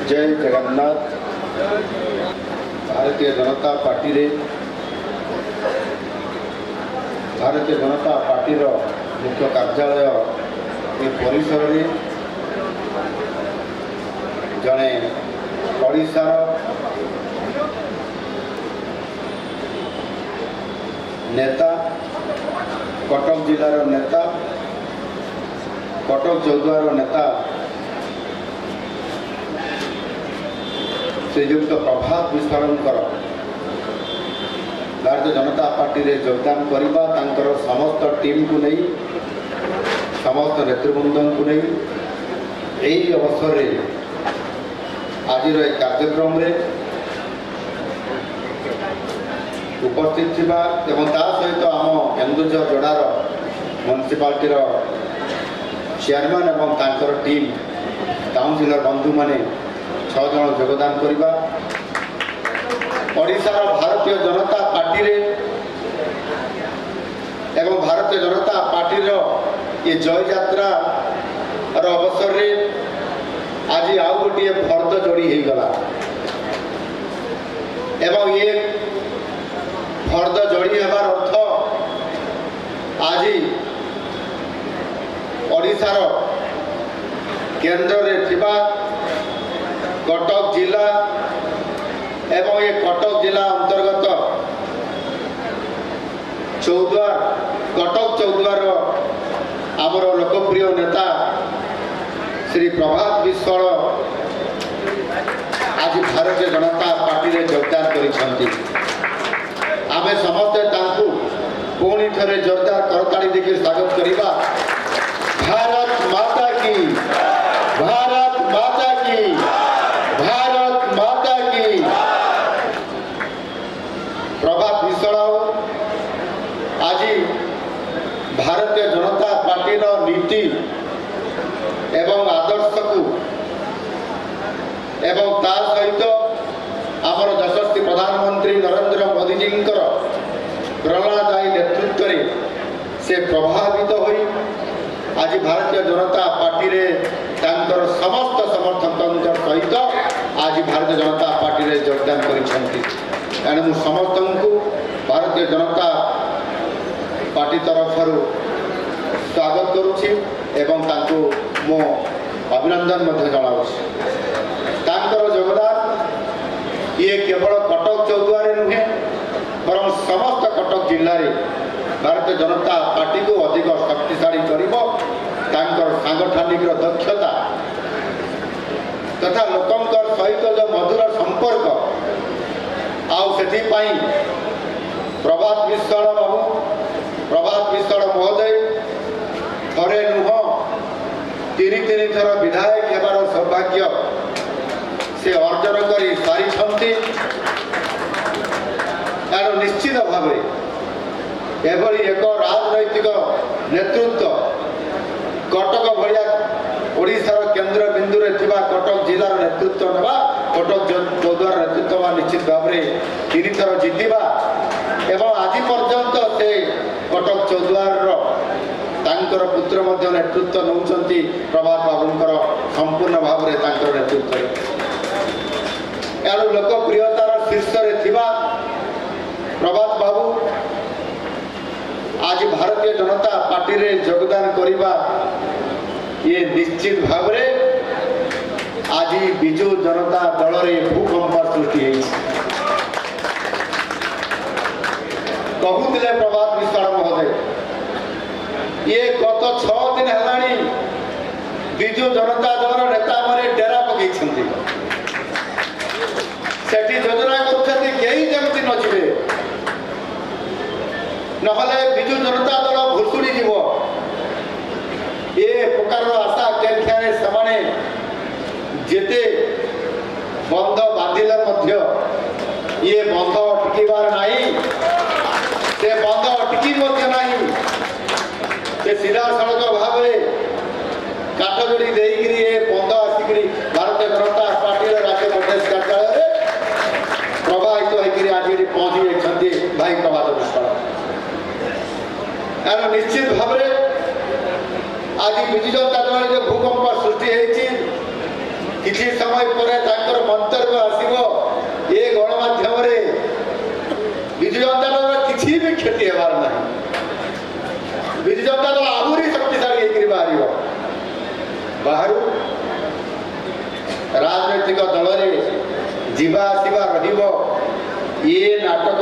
जय जगन्नाथ। भारतीय जनता पार्टी रे भारतीय जनता पार्टी मुख्य कार्यालय ये परिसर रे जड़े ओडिशार नेता कटक जिलार नेता कटक चौद्वार नेता श्रीयुक्त प्रभात विश्वाड़कर भारतीय जनता पार्टी रे योगदान करवा समस्त टीम को नहीं समस्त नेतृवृंद को नहीं यही अवसर रे आज कार्यक्रम रे उपस्थित थिबा एवं ता सहित आम केन्दुझर जोड़ार म्युनिसिपालिटी चेयरमैन एवं तांकर टीम काउंसिलर बंधु माने 6 जन योगदान करवा ओडिशार भारतीय जनता पार्टी रे एवं भारतीय जनता पार्टी ये जय यात्रा अवसर रे आज आउ गोटे फर्द जोड़ी हो गला एवं ये फर्द जोड़ी हमार अर्थ आज ओडिशार केंद्र रे थिबा कटक जिला एवं ये कटक जिला अंतर्गत चौद्वार कटक चौद्वार आमर लोकप्रिय नेता श्री प्रभात विश्वाल आज भारतीय जनता पार्टी रे योगदान करिसेंती। आमे समस्त तांकु पुणी थरे जोरदार करताली देके स्वागत करिबा। भारत माता की, भारत माता की, भारत माता की। प्रभात विश्वाल आज भारतीय जनता पार्टी नीति एवं आदर्श को एवं ता सहित आमर यशस्वी प्रधानमंत्री नरेंद्र मोदी जी प्रेरणादायी नेतृत्व में से प्रभावित होई आज भारतीय जनता पार्टी रे तांकर समस्त समर्थक सहित आज भारतीय जनता पार्टी रे योगदान करिसेंती। एणु समस्त को भारतीय जनता पार्टी तरफ स्वागत करुछि एवं तांको मो अभिनंदन मध्य जनाउछि। तांकर योगदान ये केवल कटक चौद्वार नुहे बरं समस्त कटक जिले में भारतीय जनता पार्टी को अधिक शक्तिशाली करिबो। तांकर सांगठनिक दक्षता तथा लोकंकर सहित जो मधुर संपर्क आउ सेथि पई प्रभात विश्वाल बाबू प्रभात विश्वाल महोदय थरे नुह 3 थर विधायक हेबार सौभाग्य से अर्जन कर सारी। यार निश्चित भाव एभली एक राजनैतिक नेतृत्व कटक भाया ओडिशार केंद्र बिंदु रे थिबा कटक जिलार नेतृत्व नेबा कटक चौद्वार नेतृत्व निश्चित भाव 3 थर जितिबा एवं आज पर्यंत से कटक चौद्वार तांकर पुत्र मध्य नेतृत्व नौचंती प्रभात बाबूंकर संपूर्ण भाव रे तांकर नेतृत्व यार लोकप्रियतार शीर्ष रे थिबा प्रभात बाबू आज भारतीय जनता पार्टी रे योगदान करिबा ये निश्चित भाव रे आज बिजु जनता दल रे भूकंप सृष्टि कहूले प्रभात विश्वाल महोदय ये गत 6 दिन है बिजु जनता दल नेता माने डेरा पकई सेठी योजना करमती नजिबे नहले बिजु जनता दल भुसुड़ी जीव ये प्रकार आशा आकांक्षा से जेते बंध बांधिले ये बंध अटकीबार नहीं से बंध अटकी नहीं से सीधा सड़क भाव काठ जोड़ी देकरी ये बंध आसिक भारतीय जनता पार्टी राज्य प्रदेश कार्यालय प्रभावित होकर आज पहुंची जाती भाई प्रभात विश्वाल। यार निश्चित भाव आज विजु जनता दल जो भूकंप सृष्टि किसी समय पर ताकर मंतव्य आसीबो ए गणमाध्यम रे विजु जनता दल किसी भी क्षति हेबार नहीं। विजु जनता दल आहुरी शक्तिशाली होकर बाहर बाहर राजनैतिक दल रे जीवा आसीबा रहिबो ये नाटक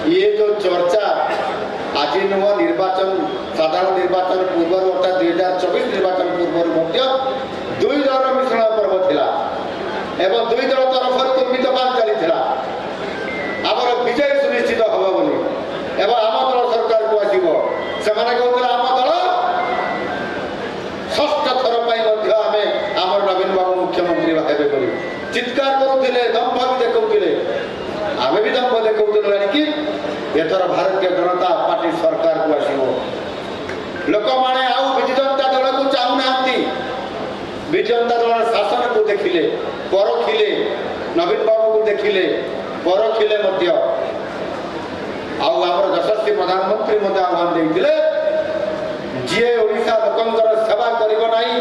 ये जो चर्चा आज नुह निर्वाचन साधारण निर्वाचन पूर्व अर्थात 2024 निर्वाचन पूर्व दुई दल मिश्रण पर्व थिला एवं दुई दल तरफ कुर्मितपात चली आमर विजय सुनिश्चित हम बोली एवं आम दल सरकार को आसो से कहते आम दल षष्ठ थर पर आमर नवीन बाबू मुख्यमंत्री हेबे बोली चित्कार करुले दम्भ भी देखुले आम भी दम्भ देखुलु कि एथर भारतीय जनता पार्टी सरकार को आसो लोक मैंने आउ विजु जनता दल को चाहूना विजु जनता दल शासन को देखिले परखिले नवीन बाबू को देखिले परखिले आमर यशस्वी प्रधानमंत्री आह्वान देते जी ओडिशा लोकंकर सेवा करिबो नाही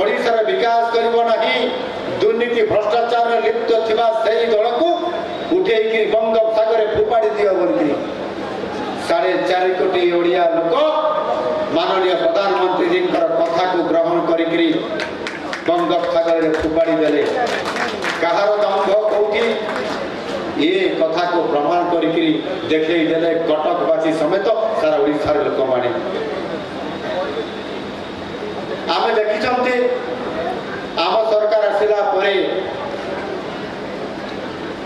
ओडिशार विकास करिबो नाही दुर्नीति भ्रष्टाचार लिप्त थिबा सेही दल को उठेकी बंगोपसागर फुपाड़ी दियो बोलकी 4.5 कोटी ओडिया लोक माननीय प्रधानमंत्री जी कथा को ग्रहण करी बंगोपसागर फुपाड़ी देले कहार दम्भ कौटी ये कथा को प्रमाण करी देखे देले कटकवासी समेत सारा ओडिशार लोक माने आम देखी आम सरकार आसला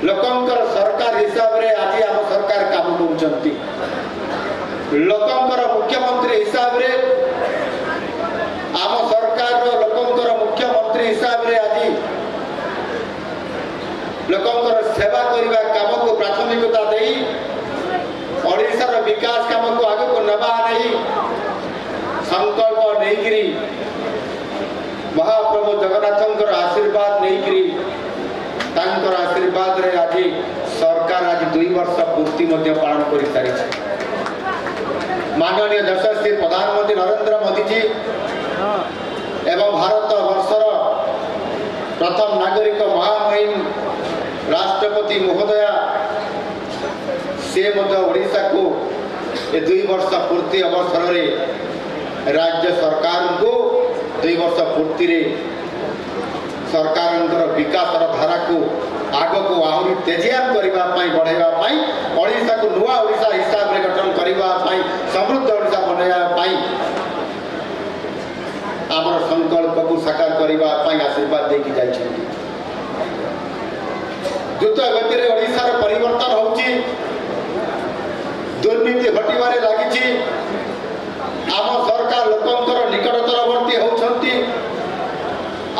लोकंकर सरकार हिसाब रे आज आम सरकार काम करुचंती लोकंकर मुख्यमंत्री हिसाब रे आम सरकार लोकंकर मुख्यमंत्री हिसाब रे आज लोकंकर सेवा करने काम को प्राथमिकता दे ओडिशार विकास काम को आगे को नवा नहीं संकल्प नहीं महाप्रभु जगन्नाथ आशीर्वाद नहीं आशीर्वाद रे आज सरकार आज 2 वर्ष पूर्ति पालन कर सारी माननीय यशस्वी प्रधानमंत्री नरेंद्र मोदी जी एवं भारत वर्षर प्रथम नागरिक महामहिम राष्ट्रपति महोदया से ओडिशा को ए 2 वर्ष पूर्ति अवसर रे राज्य सरकार को 2 वर्ष पूर्ति रे सरकार विकास धारा को आग को आहरी तेजियान करने बढ़ावा ओडिशा को नुआ ओडिशा हिसाब से गठन करने समृद्ध ओडिशा बनवाई आमर संकल्प को साकार करने आशीर्वाद देकी जाइए द्रुत गति में ओडिशार परिवर्तन होउची दुर्नीति हटिबारे लागिची आम सरकार लोकंकर निकटतरवर्ती होउछंती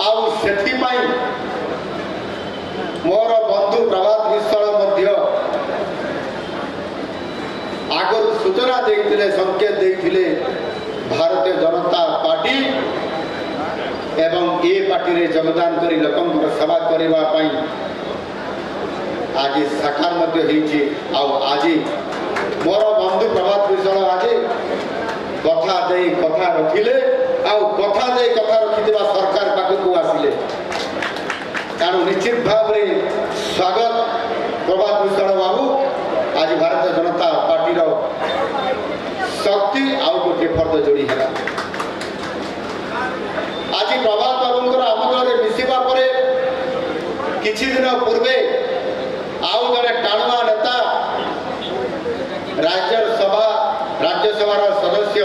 आउ सेथिपाई मोर बंधु प्रभात विश्वाल मध्य आगु सूचना देते संकेत देते भारतीय जनता पार्टी एवं ए पार्टी रे योगदान करी लोकंकर सेवा करने आज साकार आज मोर बंधु प्रभात विश्वाल आज कथा दे कथा रखिले कथा दे कथा रखिथिबा सरकार पाखकु आसिले कारण निश्चित भाव रे स्वागत प्रभात विश्वाल बाबू आज भारतीय जनता पार्टी रो शक्ति आउ गोटे फर्द जोड़ी है आज प्रभात बाबूंकर आम दल रे मिसिबा परे किछि दिन पूर्वे आउ जने टाणुआ नेता राज्यसभा सदस्य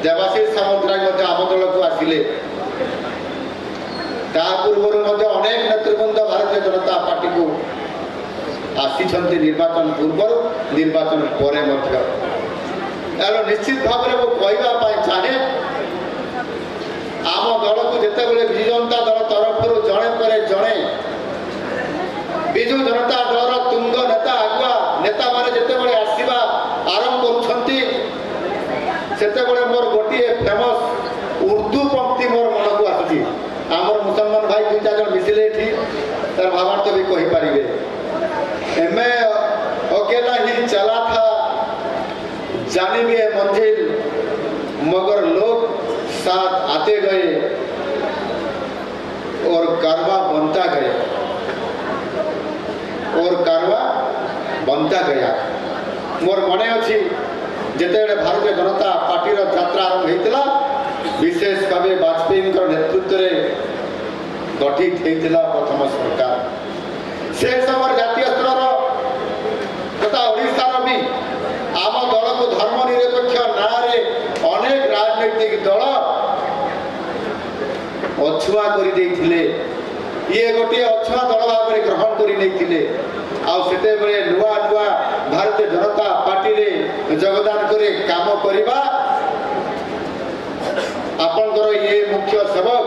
देवाशीष सामंतराय आम दल को आसिले पूर्व अनेक नेतृवृंद भारतीय जनता पार्टी को आसी निर्वाचन पूर्व निर्वाचन पर निश्चित भाव में कहवाई चाहे आम दल को जिते विजु जनता दल तरफ जड़े पर जड़े विजु जनता दल तुंग नेता आगुआ नेता माने जिते आसवा आरंभ कर मोर गोटे फेमस उर्दू पंक्ति मोर मन को आसुची आमर मुसलमान भाई 2-4 जन मिसिले तार भावार्थ भी कही पारे मैं अकेला ही चला था जाने में मंजिल मगर लोग साथ आते गए और अंता गया। मोर मन अच्छी जिते भारतीय जनता पार्टी यात्रा आरंभ होता विशेष भाव वाजपेयी नेतृत्व में गठित होता प्रथम सरकार से समय जातीय स्तर तथा ओडिशार भी आम दल को धर्मनिरपेक्ष ना अनेक राजनैतिक दल अछुआ कर ये गोटे अछुआ दल भाव में ग्रहण करते नुआ नुआ भारतीय जनता पार्टी रे योगदान करे काम करवा आपंकर ये मुख्य सेवक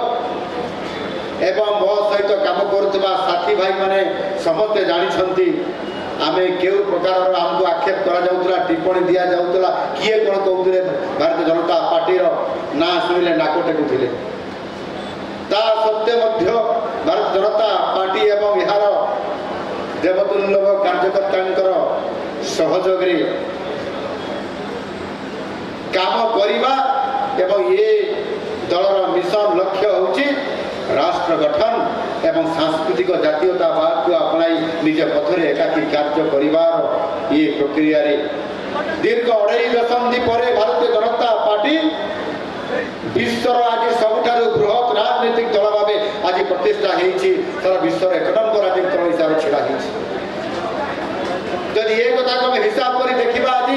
एवं मो सहित काम करुवा साथी भाई माने समस्ते जानी आमे केउ प्रकार आमको आक्षेप करा जाउतला टिप्पणी दिया जाउतला किए कोन कहउतले भारतीय जनता पार्टी रो ना सुनिले नाको टेकुथिले ता सत्य मध्य भारतीय जनता पार्टी एवं यार देवतुल्लभ कार्यकर्तांकर सहयोग रे काम करिबा एवं ये दलर मिशन लक्ष्य होची राष्ट्र गठन एवं सांस्कृतिक जातीयतावाद को अपनाई निज पथरे एकाकी कार्य करिवार ये प्रक्रिया रे दीर्घ 2.5 दशंधि पर भारतीय जनता पार्टी विश्वर आज सबुठार बृहत राजनीतिक दल भाव आज प्रतिष्ठा होती सारा विश्वर 1 नंबर राजनीतिक दल हिसाब से छिड़ा जदि ये कथा को हिसाब कर देखा आज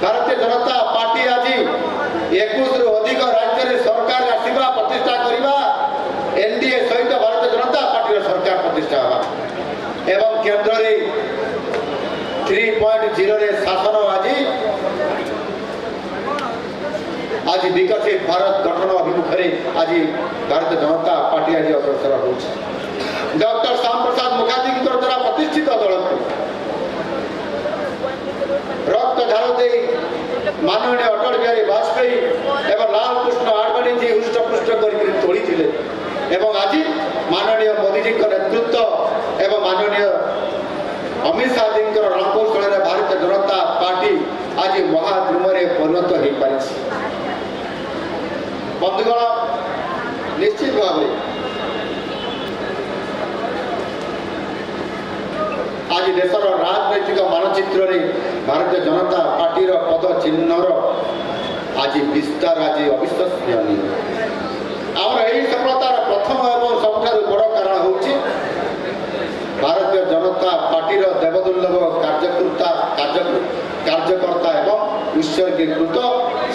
भारतीय जनता पार्टी आज 21 रु अधिक राज्य में सरकार आसवा प्रतिष्ठा करवा एनडीए सहित भारतीय जनता पार्टी सरकार प्रतिष्ठा होगा एवं केंद्र रे 3.0 रे शासन आज विकसित भारत गठन अभिमुखे आज भारतीय जनता पार्टी आज अग्रसर हो डॉक्टर श्याम प्रसाद मुखर्जी द्वारा प्रतिष्ठित दल रक्त झाड़ दे माननीय अटल बिहारी वाजपेयी एवं लाल कृष्ण आडवाणी जी हृष्टपुष्ट कर तोड़ी एवं आज माननीय मोदी जी नेतृत्व एवं माननीय अमित शाह जी रणकौशल भारतीय जनता पार्टी आज महाद्रुम परिणत हो पारी बंधुगण निश्चित भाव आज देशर राजनैतिक मानचित्र रे भारतीय जनता पार्टी पद चिन्हर आज विस्तार आज अविश्वसनीय आमर यही सफलतार प्रथम एवं सबुठारु बड़ कारण होची भारतीय जनता पार्टी देवदुर्लभ कार्यकर्ता एवं उत्सर्गीकृत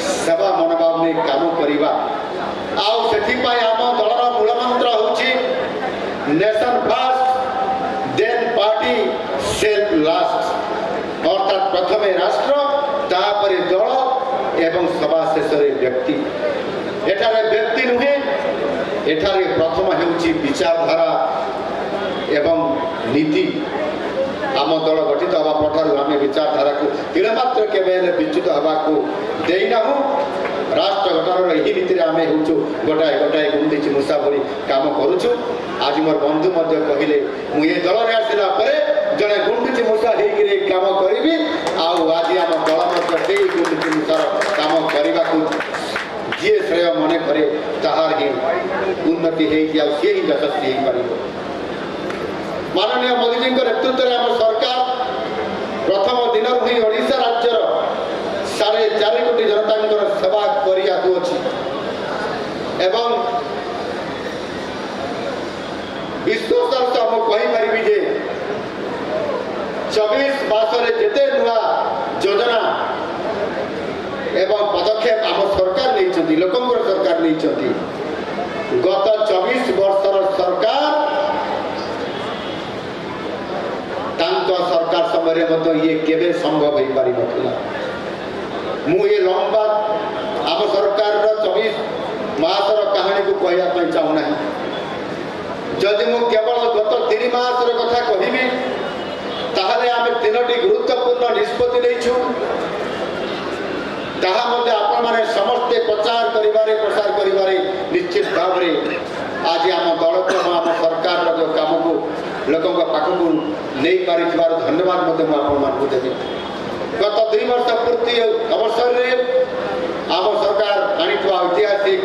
सेवा मनोभाव में काम करवा आम दलर मूल मंत्र होची nation first then party self last अर्थात प्रथमे राष्ट्र तापरे दल एवं सभा शेष व्यक्ति एठारे व्यक्ति नुहे एठारे प्रथम हेउची विचारधारा एवं नीति आम दल गठित हवा पठार आम विचारधारा को तिलमात्र केवे विच्युत हवा को देना राष्ट्र गठन यही नीति आम हूँ गोटाए गोटाए गुंडीची मूषा भरी काम करुचु आज मोर बंधु कहले मुझे दल में आसला जड़े गुंडीची मूषा होकर काम करी आज आम दल गुंडीची मूषार काम करने को जी श्रेय मन करे ताहार ही उन्नति सी ही यशस्वी हो पार माननीय मोदी जी नेतृत्व में आम सरकार प्रथम दिन ही ओडिशा राज्यर 4.5 कोटी जनता सेवा करी एवं विश्वासर सह कहीपरि जे 24 मास जिते नुआ योजना एवं पदक्षेप आम सरकार नहीं लोकंर सरकार नहीं गत 24 वर्षर सरकार सरकार समय ये केवे संभव हो पारि नथिला ये लंबा आम सरकार 24 मासर कहानी को कहना चाहूना जदि मु केवल गत 3 मासर कथा कहबी ताहले आम 3टी गुरुत्वपूर्ण निष्पत्ति लेछु ताहा मध्य आपण माने समस्ते प्रचार करिबारे प्रसार करिबारे निश्चित भाव में आज आम दल को आम सरकार जो काम को लोकों पाखक नहीं पारि धन्यवाद आपको देवी गत 2 वर्ष पूर्ति अवसर में आम सरकार आनी ऐतिहासिक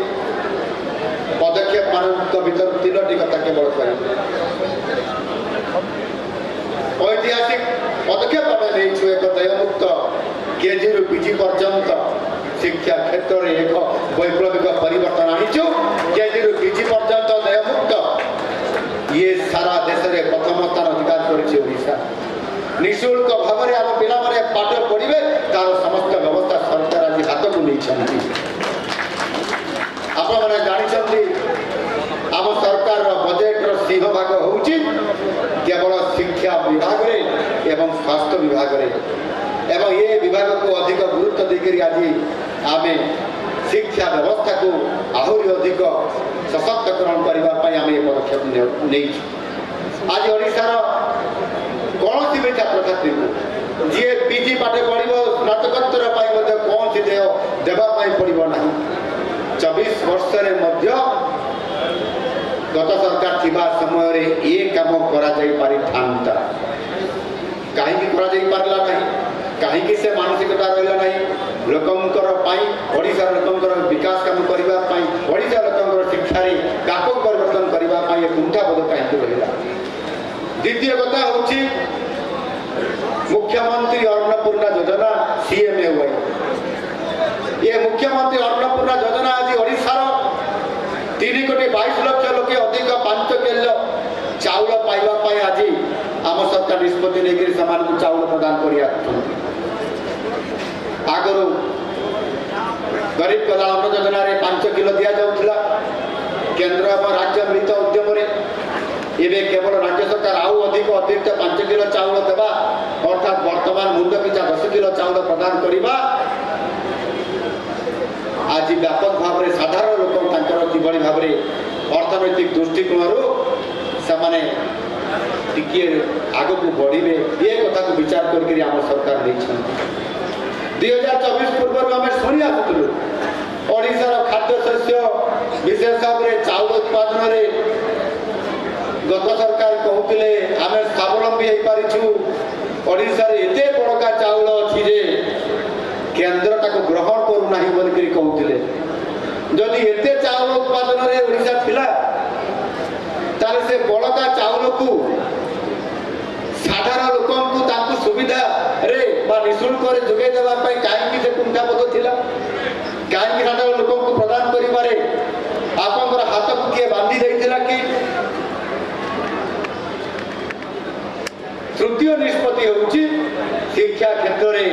पदक्षेप मान भर 3टी कथा केवल कह ऐतिहासिक पदक्षेप आम नहीं वैप्लविक परिवर्तन आनीचु केजी पीजी पर्यंत देयमुक्त ये सारा देश में प्रथम स्थान अधिकार करिछे। निःशुल्क भाव में आम पिला पाठ पढ़े तार समस्त व्यवस्था सरकार आज हाथ को नहीं। आप जानते आम सरकार बजेट्र सिंहभाग हूँ केवल शिक्षा विभाग रे एवं स्वास्थ्य विभाग रे एवं ये विभाग को अधिक गुरुत्व देकर आज आम शिक्षा व्यवस्था को आहरी अधिक सशक्तकरण करने आम ये पदक्षेप नहीं। आज ओडिशार कौन भी छात्र छात्री को जी पीजी पाठ पढ़ो स्नातकोत्तर कौन सी देय देवाई पड़ो ना 24 वर्ष गत सरकार थिबा समय रे ये काम करा जाई पारि थांता कहीं पारला नहीं कहीं से मानसिकता रहा नहीं लोकंकर ओडिशा लोकंकर विकास काम करने ओडिशा लोकंकर शिक्षा व्यापक परिवर्तन करने कुंठाबोध कहीं रहा। द्वितीय कथा हूँ मुख्यमंत्री अन्नपूर्णा योजना CMAY ये मुख्यमंत्री अन्नपूर्णा योजना आज ओडिशार 3,22,00,000 लोके अधिक 5 किलो चाउल पाइबा आज आम सरकार निष्पत्ति लेकर चाउल प्रदान कर आगु गरीब कल्याण योजना 5 किलो दि जाऊला केंद्र और राज्य मिलित उद्यम एवं केवल राज्य सरकार आउ अधिक अतिरिक्त 5 किलो चाउल देवा अर्थात वर्तमान मूल्य पिछा 10 किलो चाउल प्रदान करवा आज व्यापक भाव में साधारण लोक किभली भाव में अर्थनैतिक दृष्टिकोण से टिके आग को बढ़े ये कथा को विचार करके आम सरकार नहीं। 2024 पूर्व आम शुणी आसुलु ओडिशार खाद्य शस्य विशेष भाव में चाउल उत्पादन गत सरकार कहते आम स्वावलंबी हो पारिछु ओडिशार एते बड़का चाउल अच्छी जे केंद्र ताको ग्रहण करूना बोलिक कहते जदि एते चाउल उत्पादन रे ओडिशा थिला ताले से बड़का चाउल को साधारण लोकों को ताकू सुविधा रे बा निःशुल्क रे जोगे देबा पई काहे से कुंठाबोध थिला काहे साधारण लोकों को प्रदान करिबारे आपनकर हाथ को के बांधी देइथिला कि। तृतीय निष्पत्ति होउची शिक्षा क्षेत्र में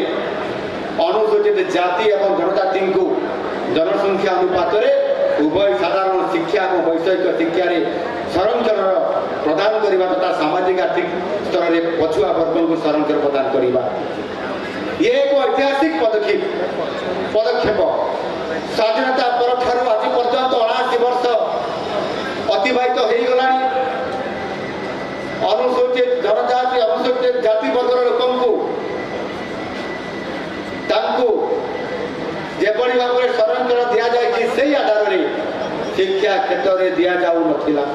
अनुसूचित जाति एवं जनजाति को जनसंख्या अनुपात उभय साधारण शिक्षा और वैषयिक शिक्षा संरक्षण प्रदान करने तथा सामाजिक आर्थिक स्तर में पछुआ वर्ग को संरक्षण प्रदान करने ये एक ऐतिहासिक पदक्षेप स्वाधीनता पर आज पर्यंत 79 वर्ष अतिवाहित हो गला अनुसूचित जनजाति अनुसूचित जाति वर्गर लोक जेपरी भाव में संरक्षण दि जाए से आधार में शिक्षा क्षेत्र में दि जाऊ नथिला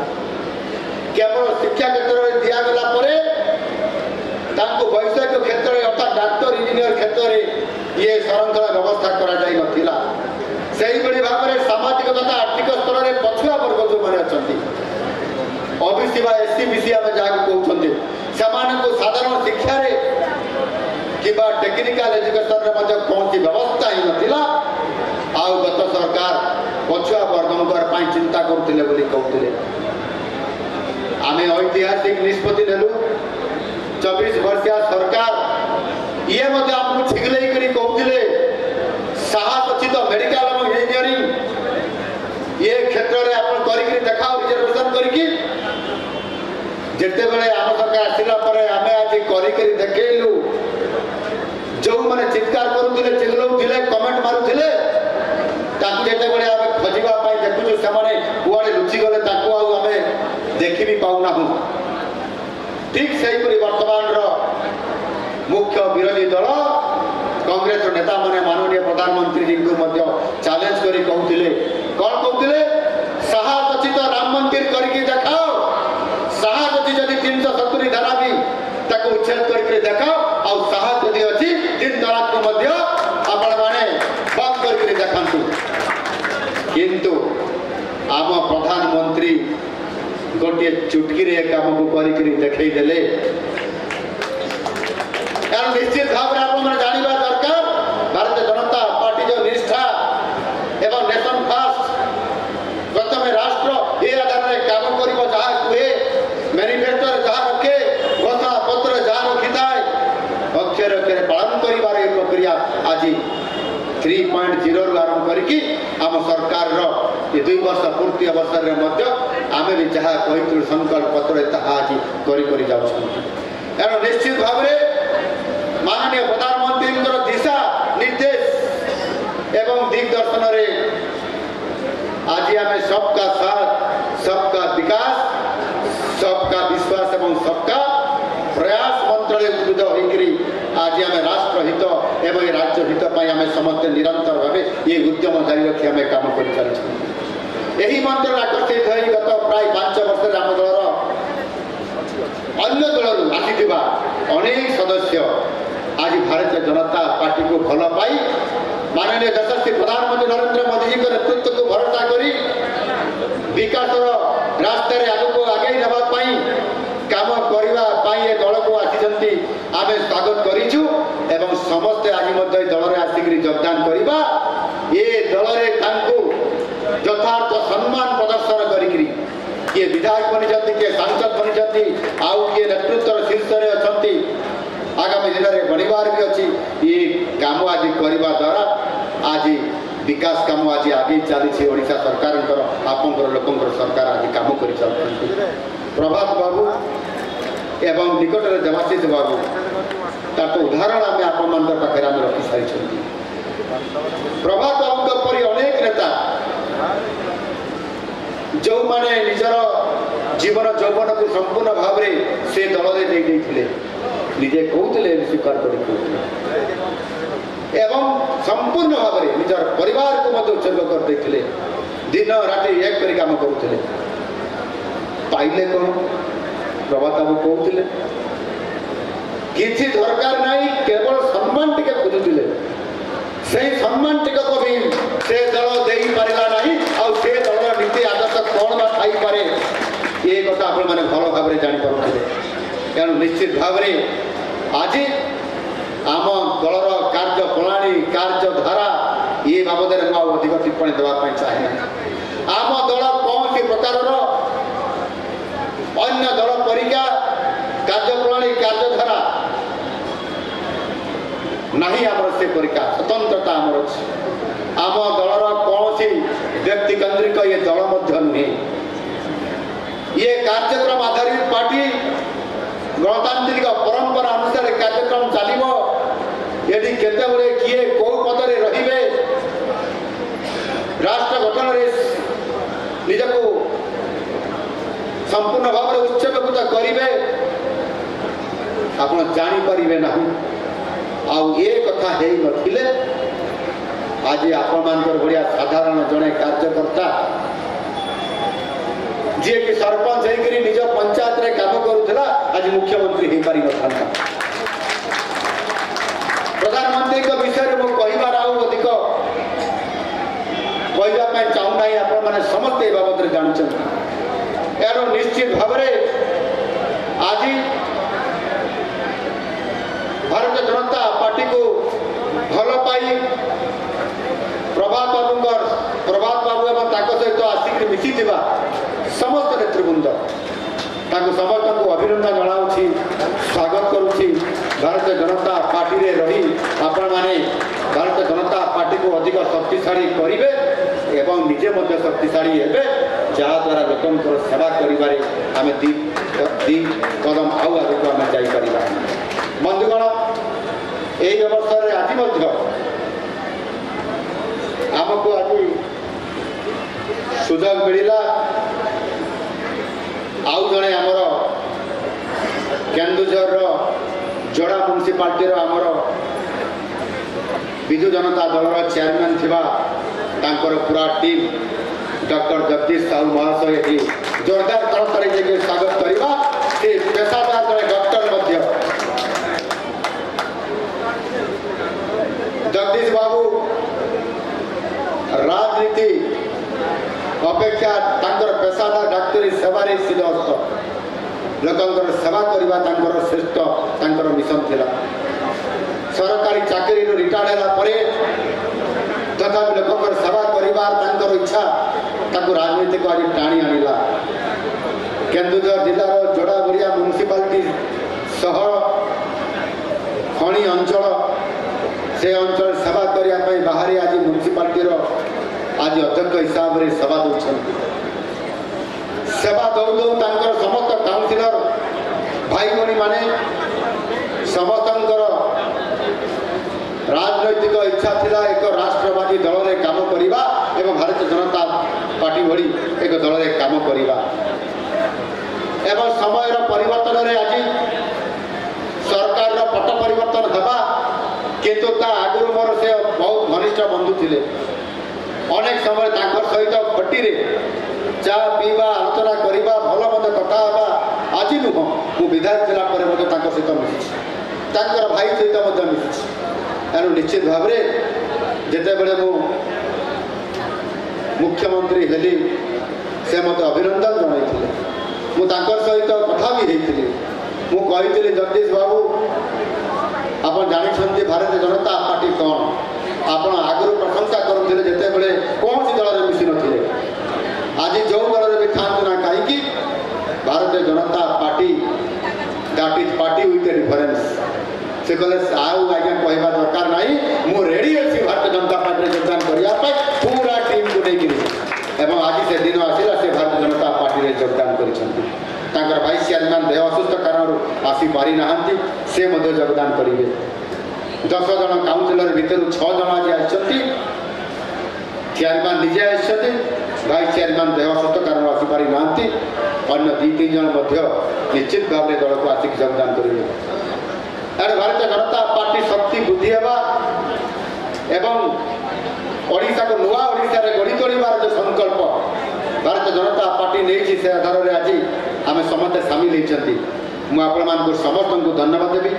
केवल शिक्षा क्षेत्र में दिगला वैषयिक क्षेत्र में अर्थात डाक्टर इंजीनियर क्षेत्र में ये संरक्षण व्यवस्था करा भाव में सामाजिक तथा आर्थिक स्तर में पछुआ वर्ग जो मैंने अच्छा ओबीसी बा एससी बीसी आम जहाँ कहते साधारण शिक्षा कि टेक्निकल एजुकेशन रे कौन सी व्यवस्था ही नथिला आउ गत सरकार पछुआ वर्ग चिंता करते कहते आम ऐतिहासिक निष्पत्ति नेलु 24 वर्षिया सरकार ये आमको छिगले कहते साहसित मेडिकल और इंजीनियरिंग ये क्षेत्र में आप देखाओ रिजर्वेशन करके जिते बड़े आम सरकार आसला आम आज कर देखलु जो मैंने चित्कार करुले चिल्लाऊे कमेंट मारुले जिते आम खोजापी देखु से कुआड़े लुचिगले आम देखी भी पाऊना ठीक से वर्तमान मुख्य विरोधी दल कांग्रेस नेता माने माननीय प्रधानमंत्री जी को चैलेंज कर कहते कौन कहते साहसित राम मंदिर करके देखाओ साहस अच्छी जब 370 धारा भी उच्छेद करके देखाओ और साहस यदि अच्छी 3 तलाक को आपण मैंने बंद करके देखु किंतु आम प्रधानमंत्री गोटे चुटकी काम को देखईदे निश्चित भाव में आप जानवा दरकार भारतीय जनता पार्टी जो निष्ठा एवं नेशन 2 ବର୍ଷ ପୂର୍ତ୍ତି ଅବସରରେ ମଧ୍ୟ ଆମେ ବି ଯାହା କହିଥିଲୁ ସଂକଳ୍ପ ପତ୍ରରେ ତାହା ଆଜି କରି ଯାଉଛନ୍ତି। ଏଣୁ ନିଶ୍ଚିତ ଭାବରେ ମାନନୀୟ ପ୍ରଧାନମନ୍ତ୍ରୀଙ୍କର ଦିଶା ନିର୍ଦ୍ଦେଶ ଏବଂ ଦିଗ୍ଦର୍ଶନରେ ଆଜି ଆମେ ସବକା ସାଥ ସବକା ବିକାଶ सबका विश्वास एवं सबका प्रयास मंत्र उद्बुद्ध होकर आज आम राष्ट्रहित एवं राज्य हित आम समस्त निरंतर भाव ये उद्यम जारी रखी आम कम कर यही मंत्र आकर्षित हो गत प्राय 5 वर्ष आम दलर अन्य दल आसी अनेक सदस्य आज भारतीय जनता पार्टी को भल पाई माननीय यशस्वी प्रधानमंत्री नरेंद्र मोदी जी नेतृत्व को भरोसा करी विकास रास्ते आग को आगे नापी कम करने दल को आसी आम स्वागत करूँ एवं समस्ते आज दल में आसिक योगदान करवा ये दल में यथार्थ सम्मान प्रदर्शन करी किए विधायक बनी किए सांसद बनी आउ किए नेतृत्व शीर्ष में अच्छा आगामी दिन में बढ़वार भी अच्छी ये कम आज करने द्वारा आज विकास काम आज आगे चली ओडिशा सरकार आपंकर लोकंर सरकार आज कम कर प्रभात बाबू एवं निकट में देवाशीष बाबू तार उदाहरण आम आपण पाखे आम रखी सारी प्रभात बाबू परी अनेक नेता जो माने निजर जीवन यौवन को संपूर्ण भाव में से दल में निजे कहते स्वीकार कर एवं संपूर्ण भाव में निजर परिवार को उत्सर्ग करते दिन राति एक कर काम करुले पाइले कौन प्रभात बाबू कहते किसी दरकार नहीं केवल सम्मान टिके खोजुले से सम्मान टिक को भी से दल दे पारा नहीं और से दल नीति आदर्श कौन बा थी पारे ये कथा आप भल भाव में जापे तेणु निश्चित भाव में आज आम दलर कार्य प्रणाली कार्यधारा ये बाबद में अधिक टिप्पणी देवाई चाहे आम दल कौन सी प्रकार अन्य दल परिका कार्यप्रणाली कार्यधारा नहीं आमर से परिका स्वतंत्रता आमर अच्छी आम दलर कौन सी व्यक्ति केन्द्रिक ये दल नुहे ये कार्यक्रम आधारित पार्टी गणतांत्रिक परंपरा अनुसार कार्यक्रम चलो यदि केते किए कौ पदरे रे राष्ट्र गठन निजक संपूर्ण भाव में उत्सर्गीकृत करेंगे आप जानीपारे ना आउ ये कथा है नथिले आज आपण भाया साधारण जड़े कार्यकर्ता जी कि सरपंच होकर निज पंचायत रे काम करूला आज मुख्यमंत्री हो पारि न था प्रधानमंत्री के विषय में कहबार अधिक कहवाई चाहूना आपने समस्ते बाबद जानते यार निश्चित भाव आज भारतीय जनता पार्टी को भल पाई प्रभात बाबू एवं सहित आसिक मिसी समस्त नेतृवृंद समस्त को अभिनंदन जनाऊँगी स्वागत करुँची भारतीय जनता पार्टी रे रही आपण माने भारतीय जनता पार्टी को अधिक शक्तिशाली करेंगे एवं निजे शक्तिशाली हेबे जहाद्वारा लोकंर सेवा करिबारे आमे दी कदम आउ आगक आम जापर बंधुगण यही अवसर में आज आमको आज सुजोग मिला आउ जड़े आमर केन्दुझर जोड़ा म्युनिसिपालिटी आमर विजु जनता दलर चेयरमैन थिबा तांकर पूरा टीम डॉक्टर जगदीश साहू महाशय ये जोरदार तरह से स्वागत करवा से पेशादार जड़े डॉक्टर जगदीश बाबू राजनीति अपेक्षा तांकर पेशादार डाक्तरी सेवारे सिद्धहस्त लोकंर सेवा करवा श्रेष्ठ तांकर मिशन थिला सरकारी चाकरी रिटायर्ड है तथा लोकंर सेवा कर इच्छा ताकू राजनीति को आज टाणी आनिला केन्दुझर जिलार जोड़ाबुरिया म्युनिसिपालिटी सहर खणी अंचल से अंचल सेवा करने बाहर आज म्युनिसिपालिटी आज अध्यक्ष हिसाब से सेवा दौरान सेवा दौ दौ समस्त काउनसिलर भाई भाई माने समस्त राजनैतिक इच्छा थिला एक राष्ट्रवादी दल रे काम करिबा एवं भारतीय जनता पार्टी भली एक दल रे काम करिबा एवं समय परिवर्तन रे आज सरकार पट परिवर्तन हेबा किंतु ता आगुर मोर से बहुत घनिष्ठ बंधु थिले अनेक समय तांकर सहित खटी रे चा पीवा आलोचना करिबा भल मत कथा हेबा आज नुह मु विधायक जिला पर मत तांकर सहित मिसी तांकर भाई सहित मत मिसी एनु निश्चित भाव रे जेते बेले मु मुख्यमंत्री हेली से मत अभिनंदन जणाइथिले मु तांकर सहित कथा भी हेइथिले मु कहिथिले जगदीश बाबू आपण जानिछन्ती भारतीय जनता पार्टी कौन आपण आगुर प्रशंसा करुथिले जेते बेले कौन सी दल रे मिसी नथिले आज जो दल रे भी थांतु ना काहे कि Bharatiya Janata party that is party with A difference से कहले आउ आज्ञा कहवा दरकार नहीं मु रेडी अछि भारतीय जनता पार्टी रे योगदान करिया पाई पूरा टीम को नै गिरी एवं आज से दिन आसिला से भारतीय जनता पार्टी रे योगदान करिसंती तांकर वाइस चेयरमैन देह असुस्थ कारण आसी पारि नाहंती से मध्य योगदान करिवे 10 जन काउंसिलर भितर 6 जन आज आछंती चेयरमैन निजे आछंती वाइस चेयरमैन देह असुस्थ कारण आसी पारि नाहंती अन्य 2-3 जन मध्य निश्चित भाव में दल को आसिक योगदान करिवे अरे भारतीय जनता पार्टी शक्ति बुद्धि हेबा एवं ओडिशा को नुआ ओडिशा रे गढ़ी तोड़िबार जो संकल्प भारतीय जनता पार्टी नहीं से आधार में आज आम समस्त सामिल होती मुझे आपण मान समस्त को धन्यवाद देवी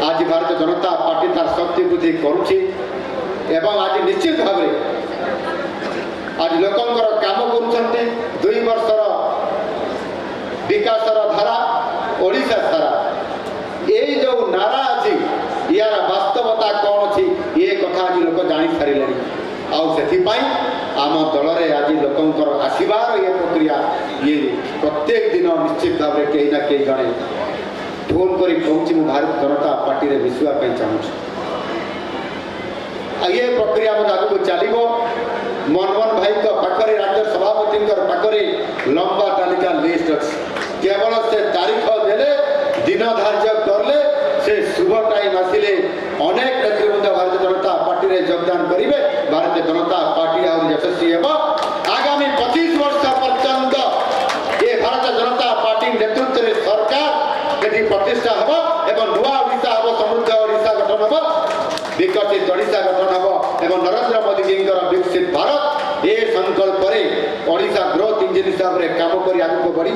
आज भारतीय जनता पार्टी तार शक्ति बुद्धि करुच्ची एवं आज निश्चित भाव में आज लोकंर काम कर 2 वर्षर विकासर धारा ओडिशा सारा यही जो नारा अच्छी यार वास्तवता कौन अच्छी ये कथा आज लोक जानी सारे आम दल में आज लोकंर आसबार ये प्रक्रिया ये प्रत्येक दिन निश्चित भाव में कहीं ना कहीं जड़े फोन कर कहूँ भारतीय जनता पार्टी में मिसवाई चाहूँगी ये प्रक्रिया मत आगे चलो मनमोहन भाई पाखे राज्य सभापति पाखे लंबा तालिका लिस्ट अच्छी केवल से तारीख देले दिन धार्य करले से शुभ टाइम आसिले अनेक नेतृवृंद भारतीय जनता पार्टी में योगदान करेंगे भारतीय जनता पार्टी आहुरी यशस्वी होगा आगामी 25 वर्ष पर्यंत ये भारतीय जनता पार्टी नेतृत्व में सरकार यदि प्रतिष्ठा हम एवं नुआ ओडिशा हम समृद्ध ओडिशा गठन हम विकसित ओडिशा गठन हम एवं नरेंद्र मोदी जी विकसित भारत ये संकल्प ओडिशा ग्रोथ इंजिन हिसाब से काम कर आगे बढ़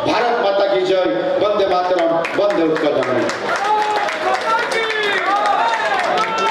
भारत माता की जय वंदे मातरम वंदे उत्कल।